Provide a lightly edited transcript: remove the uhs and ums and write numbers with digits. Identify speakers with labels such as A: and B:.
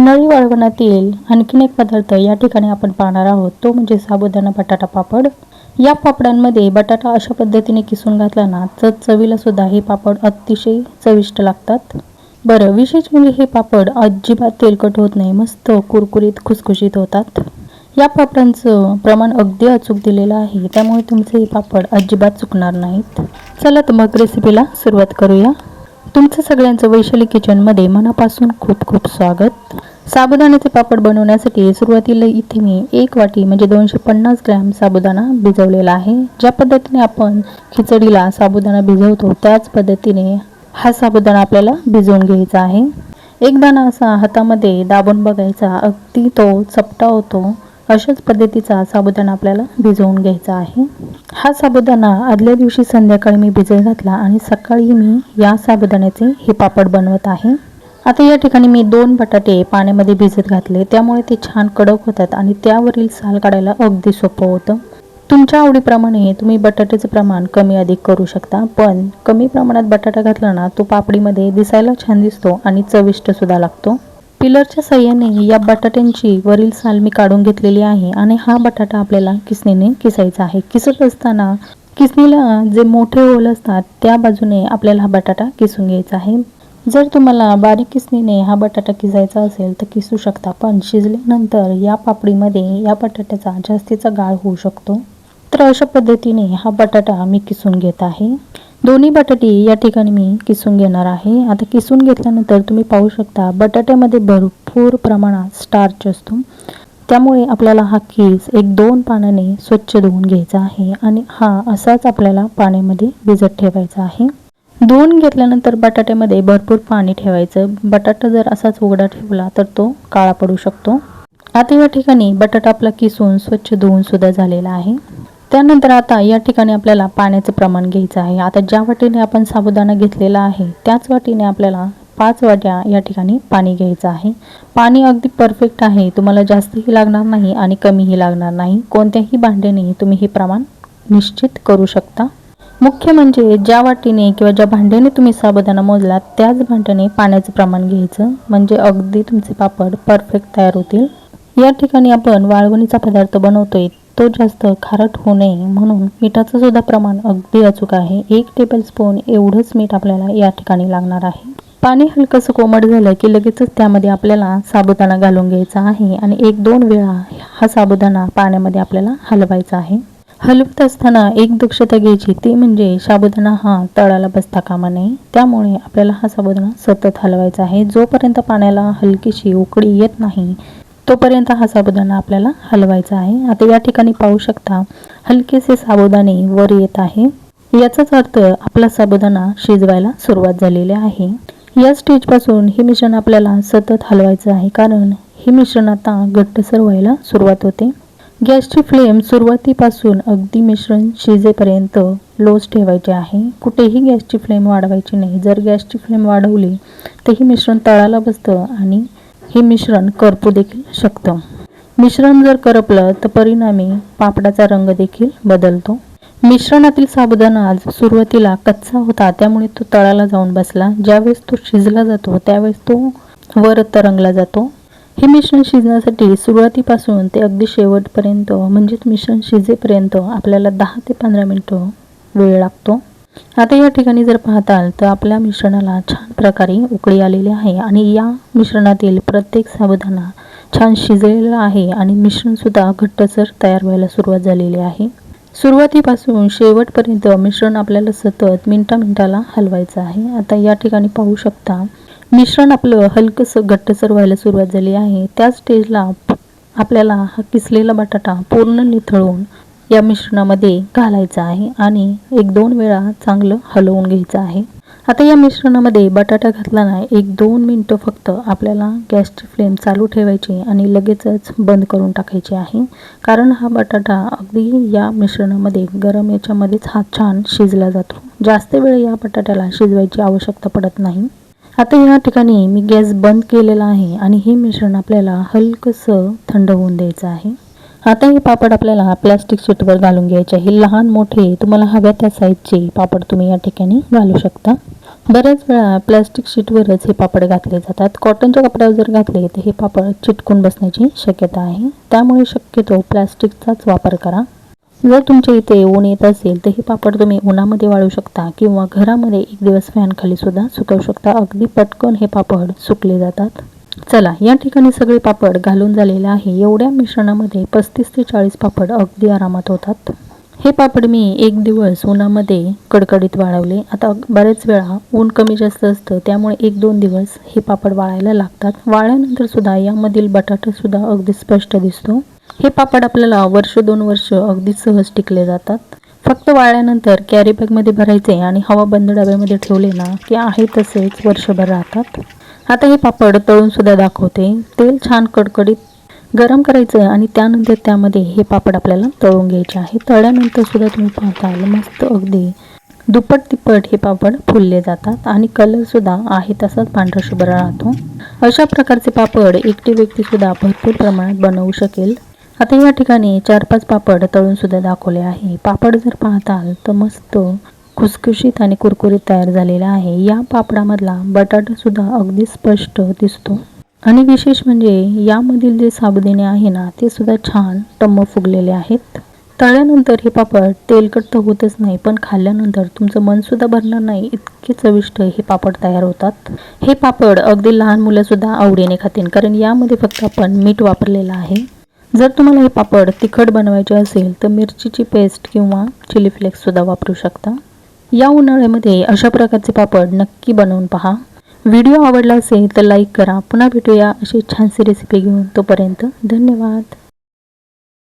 A: उन्हाळी वाळवणातील आणखीन एक पदार्थ या ठिकाणी आपण पाहणार आहोत, तो म्हणजे साबुदाणा बटाटा पापड। या पापडांमध्ये बटाटा अशा पद्धतीने किसून घातला ना तर चवीला सुद्धा हे पापड अतिशय चविष्ट लागतात। बरं, विशेष म्हणजे हे पापड अजिबात तेलकट होत नाही, मस्त कुरकुरीत खुसखुशीत होतात। या पापडांचं प्रमाण अगदी अचूक दिलेलं आहे, त्यामुळे तुमचे हे पापड अजिबात चुकणार नाहीत। चला तर मग रेसिपीला सुरुवात करूया। तुमचं सगळ्यांचं वैशाली किचनमध्ये मनापासून खूप खूप स्वागत। साबुदाण्याचे पापड बनवण्यासाठी सुरुवातीला इथे मी 1 वाटी म्हणजे 250 ग्रॅम साबुदाणा भिजवलेला आहे। ज्या पद्धतीने आपण खिचडीला साबुदाणा भिजवतो त्याच पद्धतीने हा साबुदाणा आपल्याला भिजवून घ्यायचा आहे। एक दाणा असा हातामध्ये दाबून बघायचा, अगदी तो चपटा होतो अशाच पद्धतीचा साबुदाणा आपल्याला भिजवून घ्यायचा आहे। हा साबुदाणा आदल्या दिवशी संध्याकाळी मी भिजत घातला आणि सकाळी मी या साबुदाण्याचे हे पापड बनवत आहे। आता या ठिकाणी मी 2 बटाटे पाण्यामध्ये भिजत घातले, त्यामुळे ते छान कडक होतात आणि त्यावरील साल काढायला अगदी सोपं होतं। तुमच्या आवडीप्रमाणे तुम्ही बटाट्याचं प्रमाण कमी अधिक करू शकता, पण कमी प्रमाणात बटाटा घातला ना तो पापडीमध्ये दिसायला छान दिसतो आणि चविष्ट सुद्धा लागतो। पिलरच्या साहाय्याने या बटाट्यांची वरील साल मी काढून घेतलेली आहे आणि हा बटाटा आपल्याला किसणीने किसायचा आहे। किसत असताना किसणीला जे मोठे होल असतात त्या बाजूने आपल्याला हा बटाटा किसून घ्यायचा आहे। जर तुम्हाला बारीक किसणीने हा बटाटा किसायचा असेल तर किसू शकता, पण शिजल्यानंतर या पापडीमध्ये या बटाट्याचा जास्तीचा गाळ होऊ शकतो। तर अशा पद्धतीने हा बटाटा मी किसून घेत आहे। दोन्ही बटाटे या ठिकाणी मी किसून घेणार आहे। आता किसून घेतल्यानंतर तुम्ही पाहू शकता बटाट्यामध्ये भरपूर प्रमाणात स्टार्च असतो, त्यामुळे आपल्याला हा किस 1-2 पाण्याने स्वच्छ धुवून घ्यायचा आहे आणि हा असाच आपल्याला पाण्यामध्ये भिजत ठेवायचा आहे। धुवून घेतल्यानंतर बटाट्यामध्ये भरपूर पाणी ठेवायचं। बटाटा जर असाच उघडा ठेवला तर तो काळा पडू शकतो। आता या ठिकाणी बटाटा आपला किसून स्वच्छ धुवून सुद्धा झालेला आहे। त्यानंतर आता या ठिकाणी आपल्याला पाण्याचं प्रमाण घ्यायचं आहे। आता ज्या वाटीने आपण साबुदाणा घेतलेला आहे त्याच वाटीने आपल्याला 5 वाट्या या ठिकाणी पाणी घ्यायचं आहे। पाणी अगदी परफेक्ट आहे, तुम्हाला जास्तही लागणार नाही आणि कमीही लागणार नाही। कोणत्याही भांड्याने तुम्ही हे प्रमाण निश्चित करू शकता। मुख्य म्हणजे ज्या वाटीने किंवा ज्या भांड्याने तुम्ही साबुदाणा मोजलात त्याच भांड्याने पाण्याचं प्रमाण घ्यायचं, म्हणजे अगदी तुमचे पापड परफेक्ट तयार होतील। या ठिकाणी आपण वाळवणीचा पदार्थ बनवतोय, तो जास्त खारट होऊ नये म्हणून मिठाचं सुद्धा प्रमाण अगदी अचूक आहे। 1 टेबलस्पून एवढंच मीठ आपल्याला या ठिकाणी लागणार आहे। पाणी हलकंसं कोमट झालं की लगेचच त्यामध्ये आपल्याला साबुदाणा घालून घ्यायचा आहे आणि 1-2 वेळा हा साबुदाणा पाण्यामध्ये आपल्याला हलवायचा आहे। हलवत असताना एक दक्षता घ्यायची, ती म्हणजे साबुदाणा हा तळाला बसता कामा नये, त्यामुळे आपल्याला हा साबुदाणा सतत हलवायचा आहे। जोपर्यंत पाण्याला हलकीशी उकळी येत नाही तोपर्यंत हा साबुदाणा आपल्याला हलवायचा आहे। आता या ठिकाणी पाहू शकता हलकेसे साबुदाणे वर येत आहे, याचाच अर्थ आपला साबुदाणा शिजवायला सुरुवात झालेली आहे। या स्टेजपासून हे मिश्रण आपल्याला सतत हलवायचं आहे, कारण हे मिश्रण आता घट्टसर व्हायला सुरुवात होते। गॅसची फ्लेम सुरुवातीपासून अगदी मिश्रण शिजेपर्यंत लोच ठेवायचे आहे। कुठेही गॅसची फ्लेम वाढवायची नाही। जर गॅसची फ्लेम वाढवली तर हे मिश्रण तळाला बसतं आणि हे मिश्रण करपू देखील शकतं। मिश्रण जर करपलं तर परिणामी पापडाचा रंग देखील बदलतो। मिश्रणातील साबुदाणा सुरुवातीला कच्चा होता, त्यामुळे तो तळाला जाऊन बसला। ज्यावेळेस तो शिजला जातो त्यावेळेस तो वर तरंगला जातो। हे मिश्रण शिजण्यासाठी सुरुवातीपासून ते अगदी शेवटपर्यंत म्हणजे मिश्रण शिजेपर्यंत आपल्याला 10 ते 15 मिनिटं वेळ लागतो। आता या ठिकाणी जर पाहताल तर आपल्या मिश्रणाला छान प्रकारे उकळी आलेली आहे आणि या मिश्रणातील प्रत्येक साबुदाणा छान शिजलेला आहे आणि मिश्रण सुद्धा घट्टसर तयार व्हायला सुरुवात झालेली आहे। सुरुवातीपासून शेवटपर्यंत मिश्रण आपल्याला सतत मिनिटाला हलवायचं आहे। आता या ठिकाणी पाहू शकता मिश्रण आपलं हलकंसं घट्टसर व्हायला सुरुवात झाली आहे। त्या स्टेजला आपल्याला हा किसलेला बटाटा पूर्ण निथळून या मिश्रणामध्ये घालायचा आहे आणि 1-2 वेळा चांगलं हलवून घ्यायचं आहे। आता या मिश्रणामध्ये बटाटा घातला ना 1-2 मिनिटं फक्त आपल्याला गॅसची फ्लेम चालू ठेवायची आणि लगेचच बंद करून टाकायची आहे, कारण हा बटाटा अगदी या मिश्रणामध्ये गरम याच्यामध्येच हा छान शिजला जातो। जास्त वेळ या बटाट्याला शिजवायची आवश्यकता पडत नाही। आता या ठिकाणी मी गॅस बंद केलेला आहे आणि हे मिश्रण आपल्याला हलकंसं थंड होऊन द्यायचं आहे। आता हे पापड आपल्याला प्लास्टिक शीटवर घालून घ्यायचे आहे। लहान मोठे तुम्हाला हव्या त्या साईजचे पापड तुम्ही या ठिकाणी घालू शकता। बऱ्याच वेळा प्लॅस्टिक शीटवरच हे पापड घातले जातात. कॉटनच्या कपड्यावर जर घातले तर हे पापड चिटकून बसण्याची शक्यता आहे. त्यामुळे शक्यतो प्लॅस्टिकचाच वापर करा. जर तुमच्या इथे ऊन येत असेल तर हे पापड तुम्ही उन्हामध्ये वाळू शकता किंवा घरामध्ये एक दिवस फॅन खाली सुद्धा सुकवू शकता. अगदी पटकन हे पापड सुकले जातात. चला, या ठिकाणी सगळे पापड घालून झालेले आहे. एवढ्या मिश्रणामध्ये 35 ते 40 पापड अगदी आरामात होतात. हे पापड मी एक दिवस उन्हामध्ये कडकडीत वाळवले. आता बरेच वेळा ऊन कमी जास्त असतं, त्यामुळे 1-2 दिवस हे पापड वाळायला लागतात. वाळल्यानंतर सुद्धा यामधील बटाटा सुद्धा अगदी स्पष्ट दिसतो. हे पापड आपल्याला 1-2 वर्ष अगदी सहज टिकले जातात. फक्त वाळल्यानंतर कॅरी बॅगमध्ये भरायचे आणि हवा बंद डब्यामध्ये ठेवले ना की आहे तसेच वर्षभर राहतात. आता हे पापड तळून सुद्धा दाखवते. तेल छान कडकडीत गरम करायचं आणि त्यानंतर त्यामध्ये हे पापड आपल्याला तळून घ्यायचे आहे. तळल्यानंतर सुद्धा तुम्ही पाहताल मस्त अगदी दुप्पट तिप्पट हे पापड फुलले जातात आणि कलर सुद्धा आहे तसाच पांढरा शुभ्र राहतो. अशा प्रकारचे पापड एकटी व्यक्ती सुद्धा भरपूर प्रमाणात बनवू शकेल. आता या ठिकाणी 4-5 पापड तळून सुद्धा दाखवले आहे. पापड जर पाहताल तर मस्त खुसखुशीत आणि कुरकुरीत तयार झालेला आहे. या पापडामधला बटाटा सुद्धा अगदी स्पष्ट दिसतो आणि विशेष म्हणजे यामधील जे साबुदाणे आहे ना ते सुद्धा छान टम्म फुगलेले आहेत. तळल्यानंतर हे पापड तेलकट तर होतच नाही, पण खाल्ल्यानंतर तुमचं मन सुद्धा भरणार नाही इतके चविष्ट हे पापड तयार होतात. हे पापड अगदी लहान मुलं सुद्धा आवडीने खातील, कारण यामध्ये फक्त आपण मीठ वापरलेलं आहे. जर तुम्हाला हे पापड तिखट बनवायचे असेल तर मिरचीची पेस्ट किंवा चिली फ्लेक्स सुद्धा वापरू शकता. या उन्हाळ्यामध्ये अशा प्रकारचे पापड नक्की बनवून पहा. व्हिडिओ आवडला असेल तर लाईक करा. पुन्हा भेटूया अशी छानशी रेसिपी घेऊन. तोपर्यंत धन्यवाद.